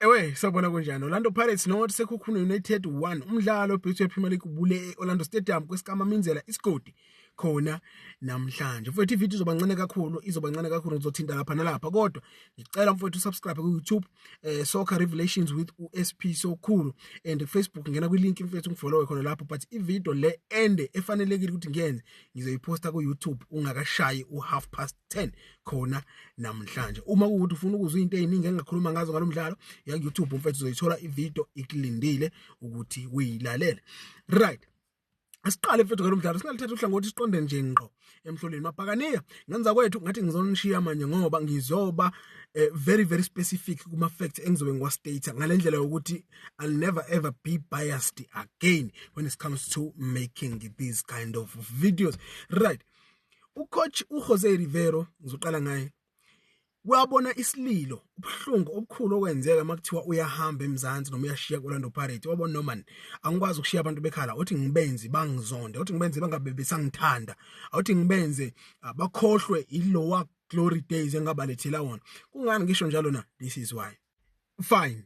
Ewe sabona kunjani Orlando Pirates not Sekhukhune United 1 umdlalo obhekiswe Premier League ubule Orlando Stadium kwesikama Minzela isigodi khona namhlanje mfowethu ivideo izobancane kakhulu ngizothinta lapha nalapha kodwa ngicela mfowethu subscribe ku YouTube Soccer Revelations with USP Sokhulu and Facebook ngena ku link mfowethu ngifollow khona lapho but ivideo le ende efanelekile ukuthi ngiyenze ngizoyiposta ku YouTube ungakashayi u10:30 khona namhlanje uma kuukuthi ufuna ukuzwa into eziningi engakhuluma ngazo ngalomdlalo ya YouTube mfowethu uzoyithola ivideo ikulindile ukuthi uyilalele right. Asiqale mfethu ngalomdlalo singalithatha uhlangothi siqonde nje ngqo emhlolweni mabhakaniya ngenza kwethu ngathi ngizonishiya manje ngoba ngizoba very specific kuma facts engizobe ngiwastate ngalendlela ukuthi I'll never ever be biased again when it comes to making these kind of videos right. Ucoach uJose Rivero ngizoqala ngaye wabona isililo ubuhlungu obukhulu okwenzeka makuthiwa uyahamba emzansi noma uyashiya kuLorlando Pirates wabona noma angikwazi ukushiya abantu bekhala uthi ngibenzi bangizonde uthi ngibenzi bangabe besangithanda uthi ngibenze bakhohlwe ilowa glory days engabalethela wona kungani ngisho njalo na this is why fine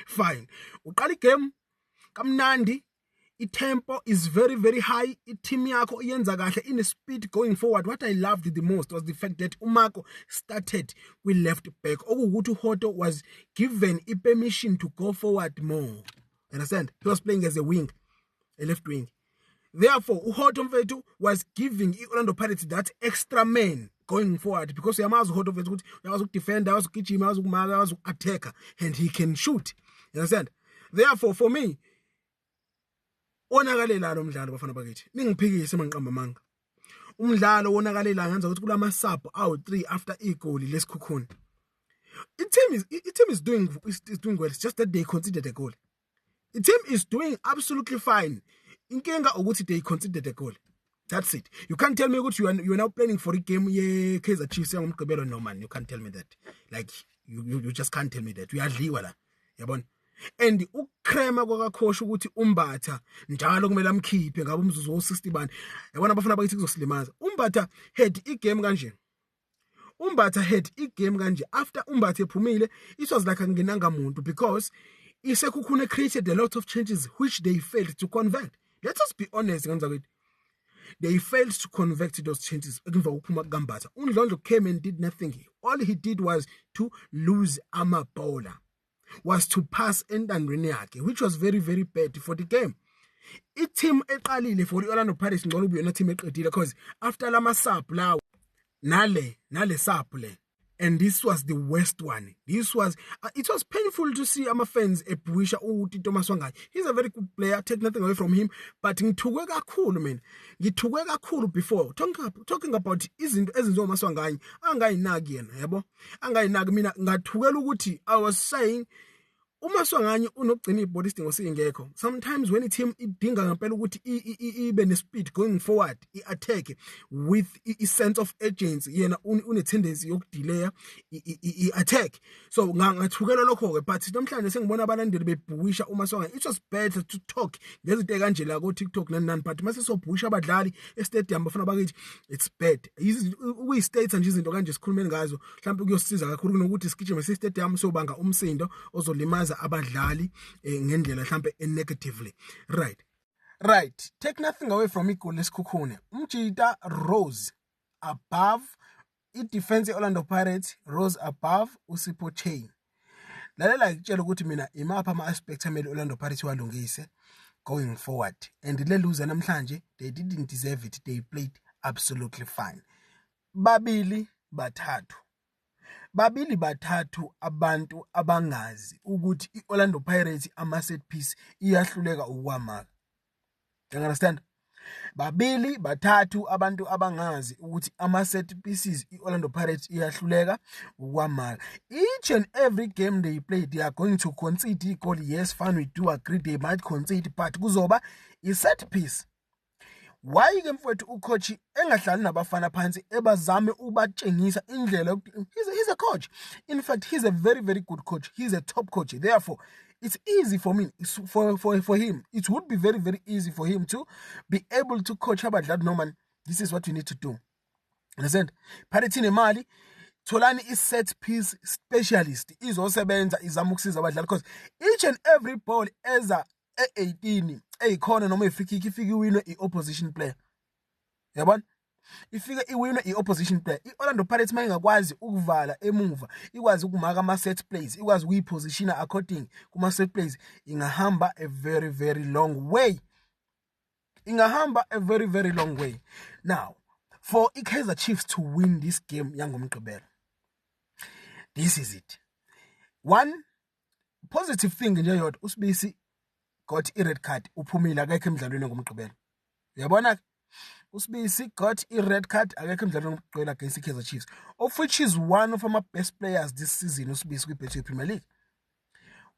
fine uqala igame kamnandi tempo is very high team yakho iyenza kahle in speed going forward. What I loved the most was the fact that uMarco started with left back okuwukuthi uHoto was given permission to go forward more. Understand? He was playing as a wing, a left wing. Therefore uHoto mfethu was giving Orlando Pirates that extra man going forward because uyamazi uHoto mfethu ukuthi uyakwazi ukudefend, uyakwazi ukugijima, uyakwazi ukumaka, uyakwazi ukattacker and he can shoot. You understand? Therefore for me onakalela lo mdlalo bafana bakithi ningiphikise mangiqamba manga umdlalo wonakalela ngenza ukuthi kulama sub awu 3 after igoli lesikhukhuni team is doing well. It's just that they conceded a goal. The team is doing absolutely fine. Inkinga ukuthi they conceded a goal. That's it. You can't tell me ukuthi you are now planning for a game ye Kaizer Chiefs ngomgqibelo no man. You can't tell me that. Like you just can't tell me that. Uyadliwa la. Yabona? And ukrema kwakakhosha ukuthi umbatha njalo kumele amkhiphe ngabe umzuzu wo60 bani yabona abafuna bakithi kuzosilimaza umbatha head igame kanje after umbatha ephumile it was like angenanga muntu because isekhukhune created a lot of changes which they failed to convert. Let us be honest ngenza kwethu they failed to convert those changes emva ukuphuma kukambatha uNdlondlo came and did nothing. All he did was to lose amabhola, was to pass entandweni yakhe which was very bad for the game. Team eqalile for Orlando Pirates ngcono ubuyona team eqedile because after lama sub lawo nale sub le and this was the worst one. This was it was painful to see ama fans ebhuisha uTito Maswanganyi. He's a very good player, take nothing away from him, but ngithukwe kakhulu before talking about izinto ezenziwa uMaswanganyi angayinaki yena yabo angayinaki mina ngathukela ukuthi I was saying uMaswanganyi unokugcina ibody sidingo singekho. Sometimes when a team idinga ngempela ukuthi ibe ne speed going forward, i-attack with a sense of urgency, yena une tendency yokudelay i-attack. So ngathukela lokho ke but namhlanje sengibona abalandeli bebhuisha uMaswanganyi. It was better to talk ngezinto kanje la ku TikTok nani but mase sobhuisha abadlali e-stadium bafuna bakithi it's bad. We states nje izinto kanje sikhulumeni ngazo mhlawumbe kuyosiza kakhulu kunokuthi sigijime e-stadium sobanga umsindo ozolimaza abadlali ngendlela mhlambe negatively right. Take nothing away from igoli lesikhukhune. Umjita rose above defense Orlando Pirates, rose above uSipho Chain. Lalela ngitshela ukuthi mina imapha ama aspects amele Orlando Pirates walungise going forward and le loser namhlanje they didn't deserve it. They played absolutely fine. Babili bathathu abantu abangazi ukuthi iOrlando Pirates ama set piece iyahluleka ukwamaka. You understand? Babili bathathu abantu abangazi ukuthi ama set pieces iOrlando Pirates iyahluleka ukwamaka. Each and every game they play they are going to concede a goal. Yes, fine, we do agree they might concede but kuzoba i set piece. Why ke mfowethu ucoach engahlali nabafana phansi ebazame ubatshengisa indlela he's a coach. In fact, he's a very good coach. He's a top coach. Therefore, it's easy for me for him. It would be very easy for him to be able to coach abadlali Norman. This is what you need to do. Understand? Pirates nemali tholani i-set piece specialist izosebenza izama ukusiza abadlali because each and every ball eza e-18 eyikhona noma i-free kick ifike iwinwe i-opposition player. Yabona? Ifike iwinwe i-opposition player. I-Orlando Pirates mayingakwazi ukuvala emuva, ikwazi ukumaka ama-set plays, ikwazi ukuyipositiona according kuma-set plays, ingahamba a very very long way. Ingahamba a very very long way. Now, for i-Kaizer Chiefs to win this game yangomgqibelo, this is it. One positive thing nje yodwa, uSibisi got i-red card, uphumile akekho emdlalweni ngomgqibelo. Uyabona? uSibisi got i-red card akekho emdlalweni ngomgqibelo against i-Kaizer Chiefs, of which is one of our best players this season. uSibisi kwi-Betway Premier League,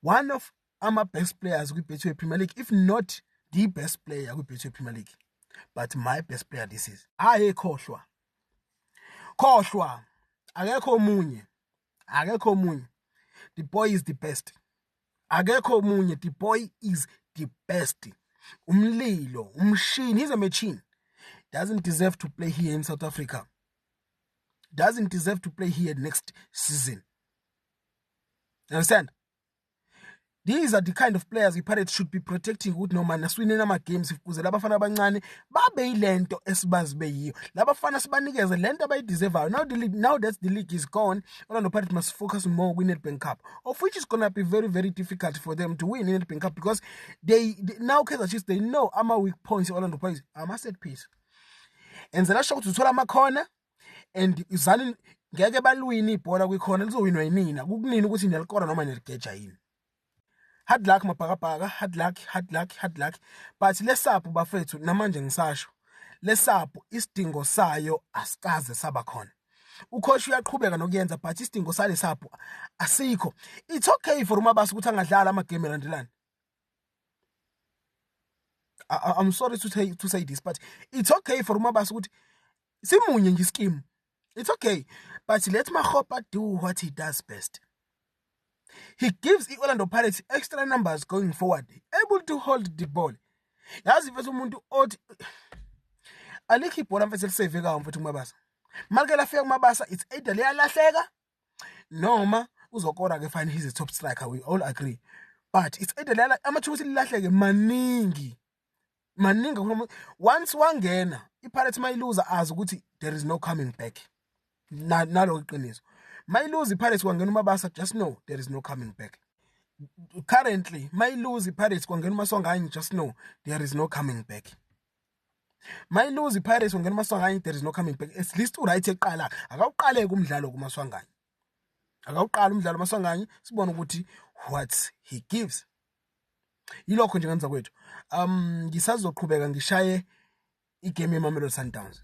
one of our best players kwi-Betway Premier League, if not the best player kwi-Betway Premier League. But my best player this is khohlwa akekho omunye. The boy is the best. Akekho omunye. The boy is the best. Umlilo, umshini. He's a machine. Doesn't deserve to play here in South Africa. Doesn't deserve to play here next season. You understand? These are the kind of players iPirates should be protecting ukuthi noma naswine nama games ukuze labafana abancane babe yilento esibazi beyiyo. Labafana sibanikeze lento abayideserve. Now that the league is gone, Orlando Pirates must focus more on Nedbank Cup, of which is going to be very very difficult for them to win Nedbank Cup because they now Kaizer Chiefs, they know ama weak points Orlando Pirates ama set piece. And zelasho ukuthi uthola ama corner and izani ngeke balwini ibhola kwikhona lizowinwa yinina. Kukunini ukuthi nelikora noma neligeja yini. Hard luck mabhakabhaka, hard luck. But lesapho bafethu namanje ngisasho, lesapho isidingo sayo asikaze saba khona. Ucoach uyaqhubeka nokuyenza but isidingo sale sapho asikho. It's okay for uMabasa ukuthi angadlala ama game elandelana. I'm sorry to say this, but it's okay for uMabasa ukuthi simunye nje scheme. It's okay, but let Makgopa do what he does best. He gives the Orlando Pirates extra numbers going forward, able to hold the ball. Yazi mfethu umuntu othi alikho ibhola mfethu elisevekayo mfethu uMabasa. Malike lafika uMabasa, it's either liyalahleka noma uzokora ke fine, he's a top striker, we all agree. But it's either amathuba lilahleke maningi. Once wangena iPirates mayiluza azi ukuthi there is no coming back. Nalo iqiniso. Mayiluza iPirates kwangena uMabasa, just know there is no coming back. Currently mayiluza iPirates kwangena uMaswanganyi, just know there is no coming back. Mayiluza iPirates kwangena uMaswanganyi, there is no coming back. At least uright eqala akawuqaleke umdlalo kuMaswanganyi. Akawuqala umdlalo uMaswanganyi sibone ukuthi what he gives. Yilokho nje ngenza kwethu. Ngisazoqhubeka ngishaye igame yeMamelodi Sundowns.